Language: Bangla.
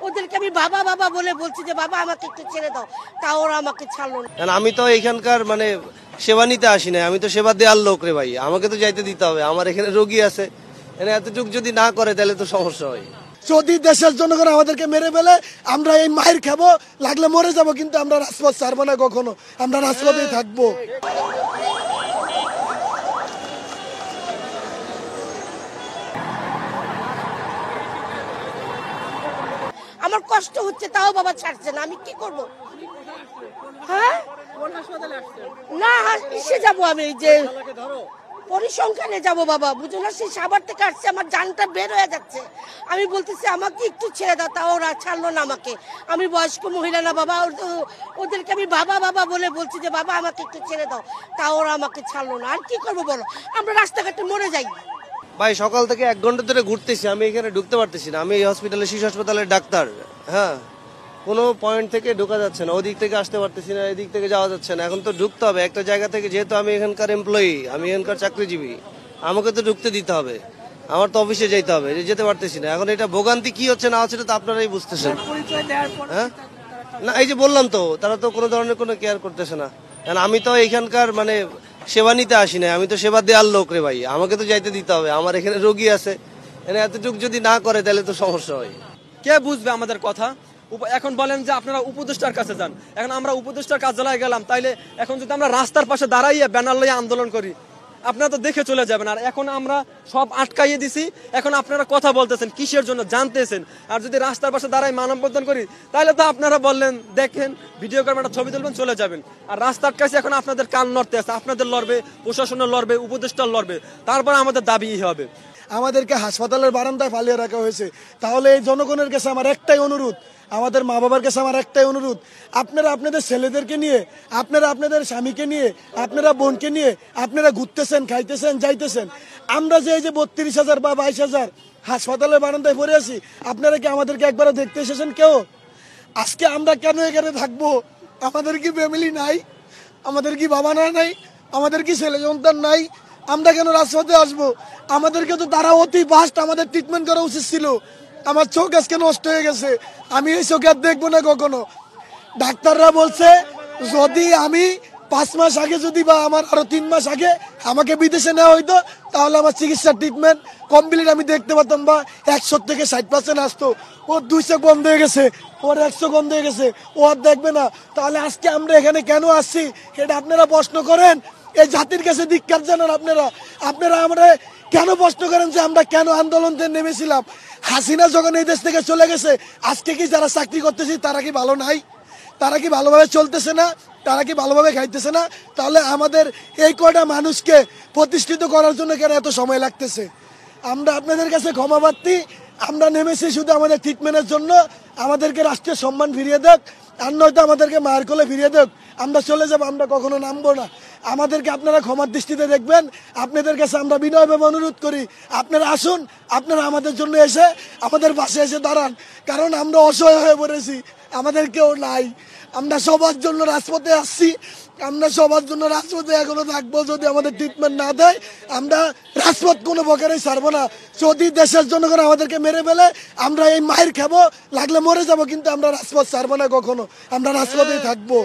ওদেরকে আমি বাবা বাবা বলে বলছি যে বাবা আমাকে একটু ছেড়ে দাও, তাও ওরা আমাকে ছাড়লো না। আমি তো এখানকার সেবা নিতে আসি না, আমি তো সেবা দেওয়ার লোক রে ভাই, আমাকে তো যাইতে দিতে হবে, আমার এখানে রোগী আছে, এতটুকু যদি না করে তাহলে তো সমস্যা হয়। যদি দেশের জনগণ আমাদেরকে মেরে ফেলে আমরা এই মায়ের খাবো, লাগলে মরে যাব, কিন্তু আমরা রাজপথ ছাড়বো না কখনো, আমরা রাজপথেই থাকবো। আমার কষ্ট হচ্ছে, তাও বাবা ছাড়ছে না, আমি কি করব? হ্যাঁ না, এসে যাবো আমি, এই যে পরিসংখ্যানে যাব বাবা, বুঝো না, সেই সাভার থেকে আসছে, আমার জানটা বের হয়ে যাচ্ছে। আমি বলতেছি আমাকে একটু ছেড়ে দাও, তাও ওরা ছাড়লো না আমাকে। আমি বয়স্ক মহিলা না বাবা, ওদেরকে আমি বাবা বাবা বলে বলছি যে বাবা আমাকে একটু ছেড়ে দাও, তাও ওরা আমাকে ছাড়লো না। আর কি করবো বলো, আমরা রাস্তাঘাটে মরে যাই। ভাই সকাল থেকে 1 ঘন্টা ধরে ঘুরতেছি, আমি এখানে ঢুকতে পারতেছি না। আমি এই হসপিটালে, শিশু হাসপাতালের ডাক্তার, হ্যাঁ, কোনো পয়েন্ট থেকে ঢোকা যাচ্ছে না, ওদিক থেকে আসতে পারতেছি না, এদিক থেকে যাওয়া যাচ্ছে না। এখন তো ঢুকতে হবে একটা জায়গা থেকে, যেহেতু আমি এখানকার এমপ্লয়ি, আমি এখানকার চাকরিজীবী, আমাকে তো ঢুকতে দিতে হবে, আমার তো অফিসে যেতে হবে, যেতে পারতেছি না। এখন এটা ভোগান্তি কি হচ্ছে না হচ্ছে, তো আপনারাই বুঝতেছেন। হ্যাঁ না, এই যে বললাম তো, তারা তো কোনো ধরনের কোনো কেয়ার করতেছে না। কারণ আমি তো এখানকার সেবা নিতে আসি না, আমি তো সেবা দেওয়ার লোক রে ভাই, আমাকে তো যাইতে দিতে হবে, আমার এখানে রোগী আছে, এতটুকু যদি না করে তাহলে তো সমস্যা হয়। কে বুঝবে আমাদের কথা? এখন বলেন যে আপনারা উপদেষ্টার কাছে যান, এখন আমরা উপদেষ্টার কার্যালয়ে গেলাম, তাইলে এখন যদি আমরা রাস্তার পাশে দাঁড়াইয়া ব্যানার লইয়া আন্দোলন করি, আপনারা তো দেখে চলে যাবেন। আর এখন আমরা সব আটকাইয়ে দিছি, এখন আপনারা কথা বলতেছেন কিসের জন্য জানতেছেন। আর যদি রাস্তার পাশে দাঁড়াই মানববন্ধন করি, তাহলে তো আপনারা বললেন দেখেন ভিডিও করবেন, একটা ছবি তুলবেন, চলে যাবেন। আর রাস্তার কাছে এখন আপনাদের কান নড়তে আছে, আপনাদের লড়বে, প্রশাসনের লড়বে, উপদেষ্টার লড়বে, তারপর আমাদের দাবি হবে। আমাদেরকে হাসপাতালের বারান্দায় ফালিয়ে রাখা হয়েছে। তাহলে এই জনগণের কাছে আমার একটাই অনুরোধ, আমাদের মা বাবার কাছে আমার একটাই অনুরোধ, আপনারা আপনাদের ছেলেদেরকে নিয়ে, আপনারা আপনাদের স্বামীকে নিয়ে, আপনারা বোনকে নিয়ে আপনারা ঘুরতেছেন, খাইতেছেন, যাইতেছেন। আমরা যে এই যে 32,000 বা 22,000 হাসপাতালের বারান্দায় পড়ে আছি, আপনারা কি আমাদেরকে একবারও দেখতে এসেছেন কেউ? আজকে আমরা কেন এখানে থাকবো? আমাদের কি ফ্যামিলি নাই? আমাদের কি বাবা না নাই? আমাদের কি ছেলে সন্তান নাই? আমরা কেন রাজপথে আসবো? আমাদেরকে তো তারা অতি ফাস্ট আমাদের ট্রিটমেন্ট করা উচিত ছিল। আমার চোখ আজকে নষ্ট হয়ে গেছে, আমি এই চোখে আর দেখবো না কখনো। ডাক্তাররা বলছে যদি আমি 5 মাস আগে যদি বা আমার আরো 3 মাস আগে আমাকে বিদেশে নেওয়া হইতো, তাহলে আমার চিকিৎসার ট্রিটমেন্ট কমপ্লিট আমি দেখতে পারতাম, বা 100 থেকে 60% আসতো। ওর 200 বন্ধ হয়ে গেছে, ওর 100 বন্ধ হয়ে গেছে, ও আর দেখবে না। তাহলে আজকে আমরা এখানে কেন আসছি এটা আপনারা প্রশ্ন করেন। এই জাতির কাছে ধিক্কার জানান আপনারা। আপনারা আমরা কেন প্রশ্ন করেন যে আমরা কেন আন্দোলনে নেমেছিলাম? হাসিনা যখন এই দেশ থেকে চলে গেছে, আজকে কি যারা চাকরি করতেছি তারা কি ভালো নাই? তারা কি ভালোভাবে চলতেছে না? তারা কি ভালোভাবে খাইতেছে না? তাহলে আমাদের এই কয়টা মানুষকে প্রতিষ্ঠিত করার জন্য কেন এত সময় লাগতেছে? আমরা আপনাদের কাছে ক্ষমা প্রার্থী। আমরা নেমেছি শুধু আমাদের ট্রিটমেন্টের জন্য, আমাদেরকে রাষ্ট্রীয় সম্মান ফিরিয়ে দেখ, আর নয়তো আমাদেরকে মায়ের কোলে ফিরিয়ে দেখ, আমরা চলে যাবো, আমরা কখনো নামবো না। আমাদেরকে আপনারা ক্ষমার দৃষ্টিতে দেখবেন। আপনাদের কাছে আমরা বিনয়ভাবে অনুরোধ করি, আপনারা আসুন, আপনারা আমাদের জন্য এসে আমাদের পাশে এসে দাঁড়ান, কারণ আমরা অসহায় হয়ে পড়েছি, আমাদের কেউ নাই। আমরা সবার জন্য রাজপথে আসছি, আমরা সবার জন্য রাজপথে এখনো থাকবো। যদি আমাদের ট্রিটমেন্ট না দেয়, আমরা রাজপথ কোনো প্রকারেই ছাড়বো না। যদি দেশের জনগণ আমাদেরকে মেরে ফেলে, আমরা এই মায়ের খাবো, লাগলে মরে যাব, কিন্তু আমরা রাজপথ ছাড়বো না কখনো, আমরা রাজপথেই থাকবো।